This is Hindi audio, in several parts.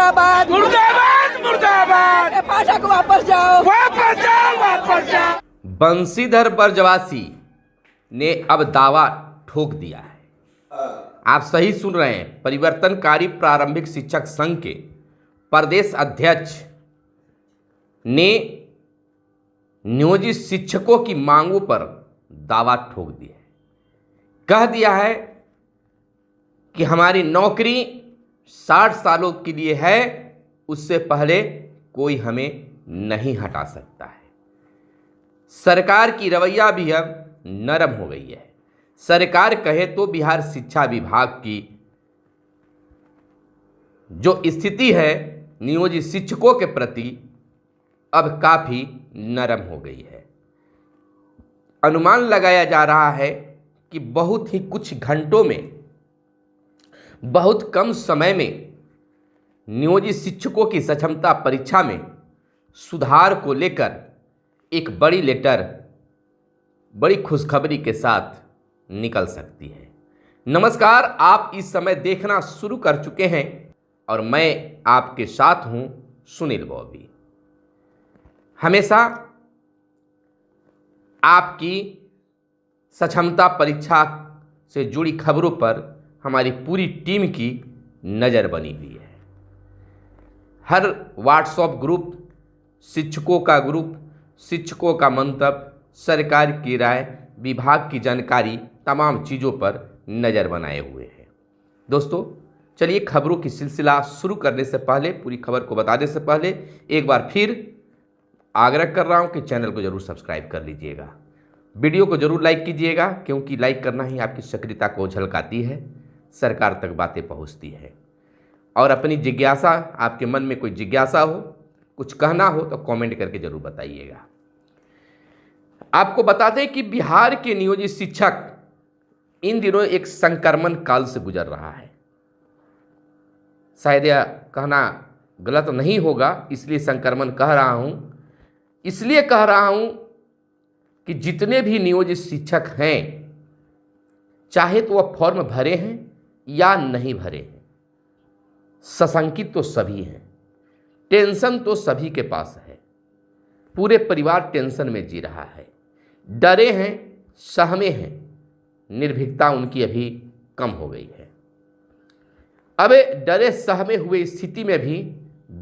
मुर्दाबाद मुर्दाबाद मुर्दाबाद। भाषा को वापस जाओ, वापस जाओ, वापस जाओ। बंशीधर बरजवासी ने अब दावा ठोक दिया है। आप सही सुन रहे हैं। परिवर्तनकारी प्रारंभिक शिक्षक संघ के प्रदेश अध्यक्ष ने नियोजित शिक्षकों की मांगों पर दावा ठोक दिया है। कह दिया है कि हमारी नौकरी 60 सालों के लिए है, उससे पहले कोई हमें नहीं हटा सकता है। सरकार की रवैया भी अब नरम हो गई है। सरकार कहे तो बिहार शिक्षा विभाग की जो स्थिति है नियोजित शिक्षकों के प्रति अब काफ़ी नरम हो गई है। अनुमान लगाया जा रहा है कि बहुत ही कुछ घंटों में, बहुत कम समय में नियोजित शिक्षकों की सक्षमता परीक्षा में सुधार को लेकर एक बड़ी लेटर बड़ी खुशखबरी के साथ निकल सकती है। नमस्कार, आप इस समय देखना शुरू कर चुके हैं और मैं आपके साथ हूं सुनील बॉबी। हमेशा आपकी सक्षमता परीक्षा से जुड़ी खबरों पर हमारी पूरी टीम की नज़र बनी हुई है। हर व्हाट्सएप ग्रुप, शिक्षकों का ग्रुप, शिक्षकों का मंतव्य, सरकार की राय, विभाग की जानकारी, तमाम चीज़ों पर नज़र बनाए हुए हैं। दोस्तों, चलिए खबरों की सिलसिला शुरू करने से पहले, पूरी खबर को बताने से पहले एक बार फिर आग्रह कर रहा हूं कि चैनल को जरूर सब्सक्राइब कर लीजिएगा, वीडियो को जरूर लाइक कीजिएगा, क्योंकि लाइक करना ही आपकी सक्रियता को झलकाती है, सरकार तक बातें पहुंचती है। और अपनी जिज्ञासा, आपके मन में कोई जिज्ञासा हो, कुछ कहना हो तो कमेंट करके जरूर बताइएगा। आपको बताते हैं कि बिहार के नियोजित शिक्षक इन दिनों एक संक्रमण काल से गुजर रहा है। शायद यह कहना गलत नहीं होगा, इसलिए संक्रमण कह रहा हूं। इसलिए कह रहा हूं कि जितने भी नियोजित शिक्षक हैं, चाहे तो वह फॉर्म भरे हैं या नहीं भरे हैं, सशंकित तो सभी हैं, टेंशन तो सभी के पास है। पूरे परिवार टेंशन में जी रहा है, डरे हैं, सहमे हैं, निर्भीकता उनकी अभी कम हो गई है। अब डरे सहमे हुए स्थिति में भी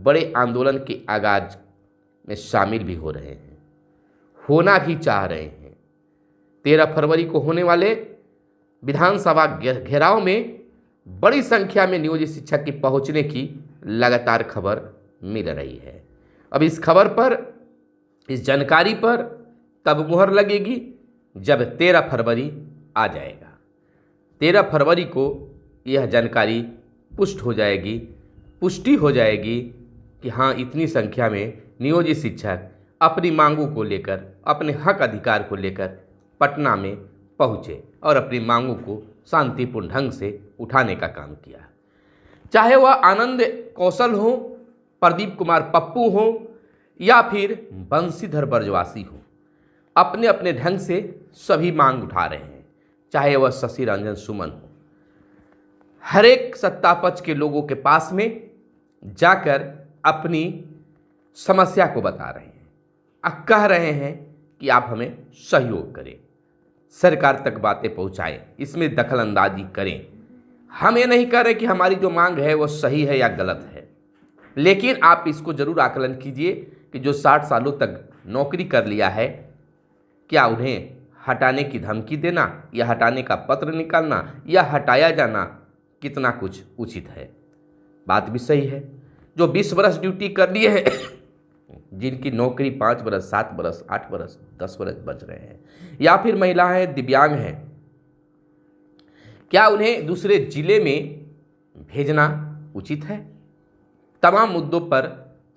बड़े आंदोलन के आगाज में शामिल भी हो रहे हैं, होना भी चाह रहे हैं। 13 फरवरी को होने वाले विधानसभा घेराव में बड़ी संख्या में नियोजित शिक्षक की पहुंचने की लगातार खबर मिल रही है। अब इस खबर पर, इस जानकारी पर तब मुहर लगेगी जब 13 फरवरी आ जाएगा। 13 फरवरी को यह जानकारी पुष्टि हो जाएगी कि हाँ, इतनी संख्या में नियोजित शिक्षक अपनी मांगों को लेकर, अपने हक अधिकार को लेकर पटना में पहुँचे और अपनी मांगों को शांतिपूर्ण ढंग से उठाने का काम किया। चाहे वह आनंद कौशल हो, प्रदीप कुमार पप्पू हो या फिर बंशीधर बरजवासी हो, अपने अपने ढंग से सभी मांग उठा रहे हैं। चाहे वह शशि रंजन सुमन हो, हर एक सत्तापक्ष के लोगों के पास में जाकर अपनी समस्या को बता रहे हैं और कह रहे हैं कि आप हमें सहयोग करें, सरकार तक बातें पहुंचाएं, इसमें दखल अंदाजी करें। हम ये नहीं कह रहे कि हमारी जो मांग है वो सही है या गलत है, लेकिन आप इसको जरूर आकलन कीजिए कि जो 60 सालों तक नौकरी कर लिया है, क्या उन्हें हटाने की धमकी देना या हटाने का पत्र निकालना या हटाया जाना कितना कुछ उचित है। बात भी सही है। जो 20 बरस ड्यूटी कर लिए हैं, जिनकी नौकरी 5 बरस, 7 बरस, 8 बरस, 10 बरस बच रहे हैं, या फिर महिलाएं, दिव्यांग हैं, क्या उन्हें दूसरे जिले में भेजना उचित है? तमाम मुद्दों पर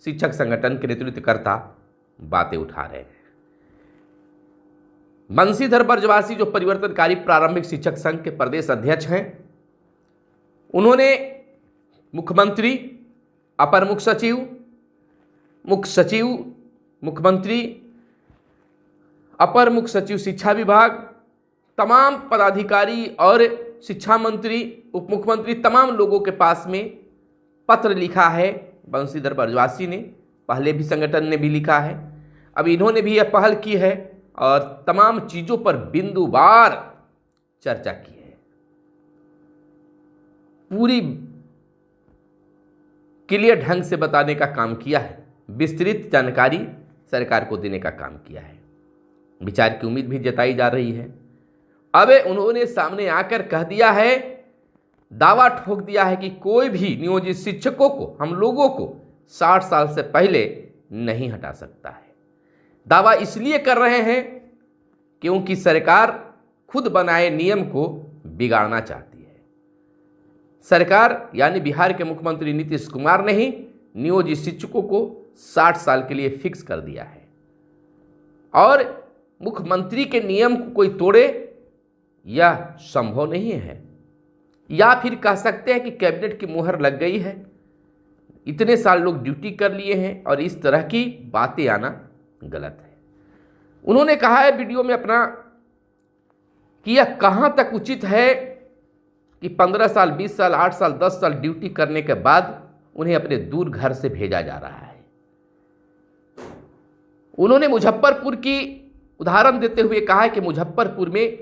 शिक्षक संगठन के नेतृत्वकर्ता बातें उठा रहे हैं। बंशीधर बरजवासी जो परिवर्तनकारी प्रारंभिक शिक्षक संघ के प्रदेश अध्यक्ष हैं, उन्होंने मुख्यमंत्री, अपर मुख्य सचिव, मुख्य सचिव मुख्यमंत्री, अपर मुख्य सचिव शिक्षा विभाग, तमाम पदाधिकारी और शिक्षा मंत्री, उप मुख्यमंत्री, तमाम लोगों के पास में पत्र लिखा है बंशीधर बरजवासी ने, पहले भी संगठन ने भी लिखा है, अब इन्होंने भी यह पहल की है और तमाम चीज़ों पर बिंदुवार चर्चा की है, पूरी क्लियर ढंग से बताने का काम किया है, विस्तृत जानकारी सरकार को देने का काम किया है। विचार की उम्मीद भी जताई जा रही है। अब उन्होंने सामने आकर कह दिया है, दावा ठोक दिया है कि कोई भी नियोजित शिक्षकों को, हम लोगों को 60 साल से पहले नहीं हटा सकता है। दावा इसलिए कर रहे हैं क्योंकि सरकार खुद बनाए नियम को बिगाड़ना चाहती है। सरकार यानी बिहार के मुख्यमंत्री नीतीश कुमार ने ही नियोजित शिक्षकों को 60 साल के लिए फिक्स कर दिया है और मुख्यमंत्री के नियम को कोई तोड़े यह संभव नहीं है, या फिर कह सकते हैं कि कैबिनेट की मुहर लग गई है। इतने साल लोग ड्यूटी कर लिए हैं और इस तरह की बातें आना गलत है। उन्होंने कहा है वीडियो में अपना कि यह कहां तक उचित है कि 15 साल, 20 साल, 8 साल, 10 साल ड्यूटी करने के बाद उन्हें अपने दूर घर से भेजा जा रहा है। उन्होंने मुजफ्फरपुर की उदाहरण देते हुए कहा है कि मुजफ्फरपुर में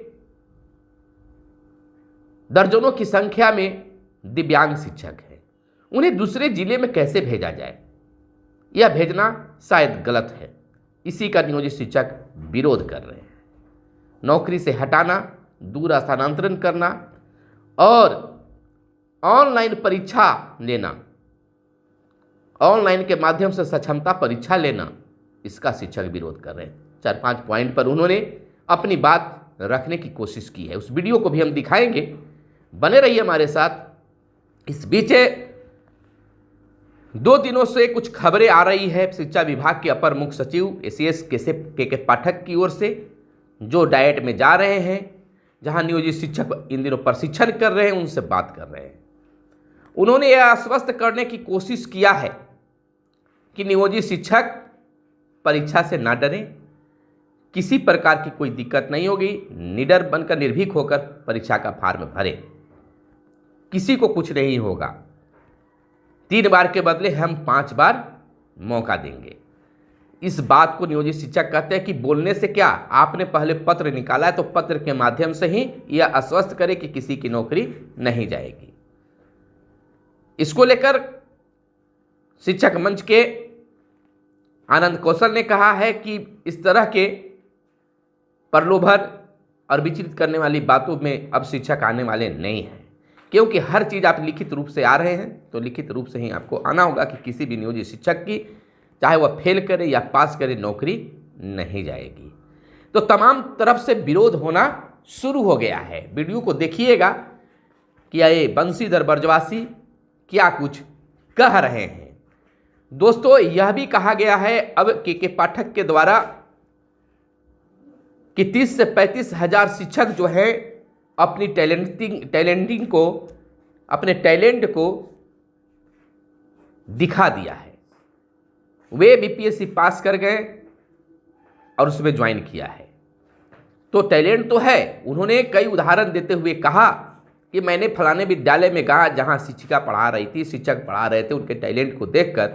दर्जनों की संख्या में दिव्यांग शिक्षक हैं, उन्हें दूसरे जिले में कैसे भेजा जाए? यह भेजना शायद गलत है। इसी का नियोजित शिक्षक विरोध कर रहे हैं। नौकरी से हटाना, दूर स्थानांतरण करना और ऑनलाइन परीक्षा लेना, ऑनलाइन के माध्यम से सक्षमता परीक्षा लेना, इसका शिक्षक विरोध कर रहे हैं। 4-5 पॉइंट पर उन्होंने अपनी बात रखने की कोशिश की है। उस वीडियो को भी हम दिखाएंगे, बने रहिए हमारे साथ। इस बीच 2 दिनों से कुछ खबरें आ रही है शिक्षा विभाग के अपर मुख्य सचिव एसीएस के पाठक की ओर से, जो डाइट में जा रहे हैं, जहां नियोजित शिक्षक इन दिनों प्रशिक्षण कर रहे हैं, उनसे बात कर रहे हैं। उन्होंने यह आश्वस्त करने की कोशिश किया है कि नियोजित शिक्षक परीक्षा से ना डरें, किसी प्रकार की कोई दिक्कत नहीं होगी, निडर बनकर, निर्भीक होकर परीक्षा का फॉर्म भरें, किसी को कुछ नहीं होगा। 3 बार के बदले हम 5 बार मौका देंगे। इस बात को नियोजित शिक्षक कहते हैं कि बोलने से क्या, आपने पहले पत्र निकाला है तो पत्र के माध्यम से ही यह आश्वस्त करें कि किसी की नौकरी नहीं जाएगी। इसको लेकर शिक्षक मंच के आनंद कौशल ने कहा है कि इस तरह के प्रलोभन और विचलित करने वाली बातों में अब शिक्षक आने वाले नहीं हैं, क्योंकि हर चीज़ आप लिखित रूप से आ रहे हैं तो लिखित रूप से ही आपको आना होगा कि किसी भी नियोजित शिक्षक की, चाहे वह फेल करे या पास करे, नौकरी नहीं जाएगी। तो तमाम तरफ से विरोध होना शुरू हो गया है। वीडियो को देखिएगा कि ये बंशीधर बरजवासी क्या कुछ कह रहे हैं। दोस्तों, यह भी कहा गया है अब के पाठक के द्वारा कि 30 से 35 हजार शिक्षक जो है अपनी टैलेंटिंग को, अपने टैलेंट को दिखा दिया है। वे बीपीएससी पास कर गए और उसमें ज्वाइन किया है, तो टैलेंट तो है। उन्होंने कई उदाहरण देते हुए कहा कि मैंने फलाने विद्यालय में गया जहां शिक्षिका पढ़ा रही थी, शिक्षक पढ़ा रहे थे, उनके टैलेंट को देखकर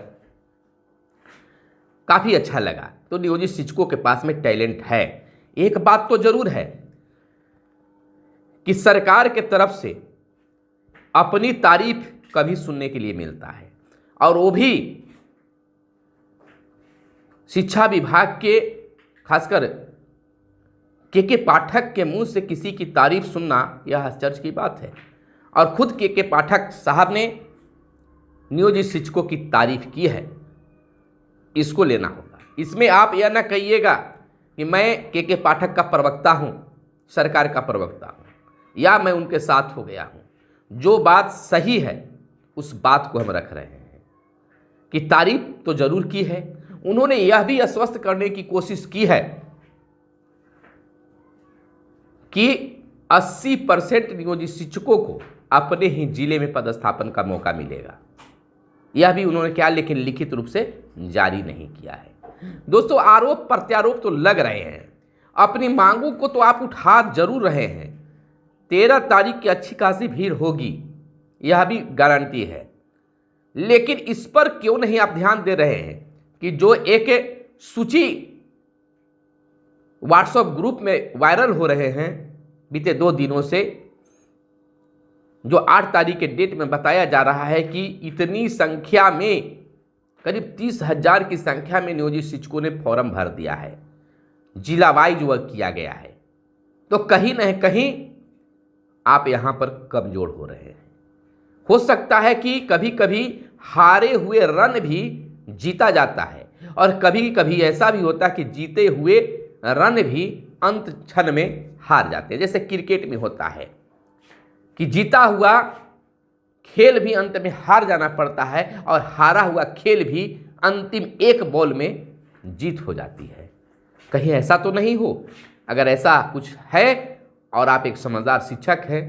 काफ़ी अच्छा लगा। तो नियोजित शिक्षकों के पास में टैलेंट है। एक बात तो जरूर है कि सरकार के तरफ से अपनी तारीफ कभी सुनने के लिए मिलता है, और वो भी शिक्षा विभाग के, खासकर के पाठक के मुंह से किसी की तारीफ सुनना यह आश्चर्य की बात है। और खुद के पाठक साहब ने नियोजित शिक्षकों की तारीफ की है, इसको लेना होगा। इसमें आप यह ना कहिएगा कि मैं के पाठक का प्रवक्ता हूं, सरकार का प्रवक्ता हूं, या मैं उनके साथ हो गया हूं। जो बात सही है उस बात को हम रख रहे हैं कि तारीफ तो जरूर की है। उन्होंने यह भी आश्वस्त करने की कोशिश की है कि 80% नियोजित शिक्षकों को अपने ही जिले में पदस्थापन का मौका मिलेगा। यह भी उन्होंने क्या, लेकिन लिखित रूप से जारी नहीं किया है। दोस्तों, आरोप प्रत्यारोप तो लग रहे हैं, अपनी मांगों को तो आप उठा जरूर रहे हैं। 13 तारीख की अच्छी खासी भीड़ होगी, यह भी गारंटी है। लेकिन इस पर क्यों नहीं आप ध्यान दे रहे हैं कि जो एक सूची व्हाट्सएप ग्रुप में वायरल हो रहे हैं बीते 2 दिनों से, जो 8 तारीख के डेट में बताया जा रहा है कि इतनी संख्या में, करीब 30,000 की संख्या में नियोजित शिक्षकों ने फॉर्म भर दिया है, जिला वाइज वर्क किया गया है। तो कहीं न कहीं आप यहां पर कमजोर हो रहे हैं। हो सकता है कि कभी कभी हारे हुए रन भी जीता जाता है, और कभी कभी ऐसा भी होता है कि जीते हुए रन भी अंत क्षण में हार जाते हैं। जैसे क्रिकेट में होता है कि जीता हुआ खेल भी अंत में हार जाना पड़ता है, और हारा हुआ खेल भी अंतिम 1 बॉल में जीत हो जाती है। कहीं ऐसा तो नहीं हो? अगर ऐसा कुछ है और आप एक समझदार शिक्षक हैं,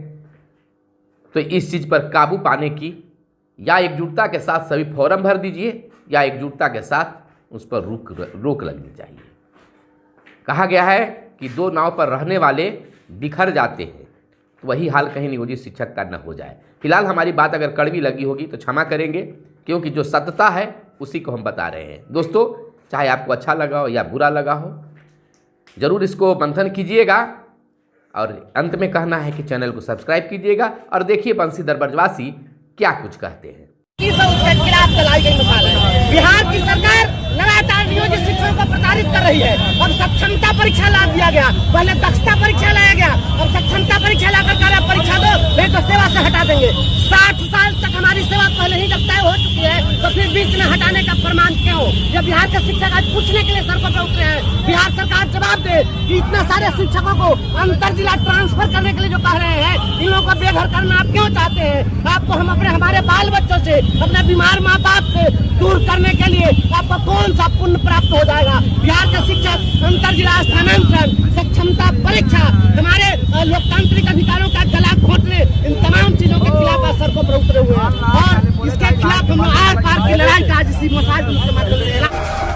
तो इस चीज़ पर काबू पाने की या एकजुटता के साथ सभी फॉर्म भर दीजिए, या एकजुटता के साथ उस पर रोक लगनी चाहिए। कहा गया है कि 2 नाव पर रहने वाले बिखर जाते हैं, तो वही हाल कहीं नियोजित शिक्षक का न हो जाए। फिलहाल हमारी बात अगर कड़वी लगी होगी तो क्षमा करेंगे, क्योंकि जो सत्यता है उसी को हम बता रहे हैं। दोस्तों, चाहे आपको अच्छा लगा हो या बुरा लगा हो, ज़रूर इसको मंथन कीजिएगा, और अंत में कहना है कि चैनल को सब्सक्राइब कीजिएगा और देखिए बंशीधर ब्रजवासी क्या कुछ कहते हैं। उसके खिलाफ चलाई गई मिसाल है। बिहार की सरकार लगातार नियोजित शिक्षकों को प्रताड़ित कर रही है। अब सक्षमता परीक्षा ला दिया गया, पहले दक्षता परीक्षा लाया गया, अब सक्षमता परीक्षा लाकर कह रहा परीक्षा दो, नहीं तो सेवा से हटा देंगे। 60 साल तक हमारी सेवा पहले ही जब तय हो चुकी है, तो फिर बीच में हटाने का प्रमाण क्यों? जब बिहार के शिक्षक आज पूछने के लिए सड़कों पर उतरे हैं, बिहार सरकार जवाब दे कि इतने सारे शिक्षकों को अंतर जिला ट्रांसफर करने के लिए जो कह रहे हैं, इन लोगों को बेघर करना आप क्यों चाहते हैं? आपको हम हमारे बाल बच्चों से, अपने बीमार माँ बाप से दूर करने के लिए आपको कौन सा पुण्य प्राप्त हो जाएगा? बिहार के शिक्षक अंतर जिला स्थानांतरण, सक्षमता परीक्षा, हमारे लोकतांत्रिक अधिकारों का गला घोंटने, इन तमाम चीजों के खिलाफ आज सड़कों पर उतरे हुए हैं, और इसके खिलाफ हम आर पार की लड़ाई का आज इसी मसाज के माध्यम से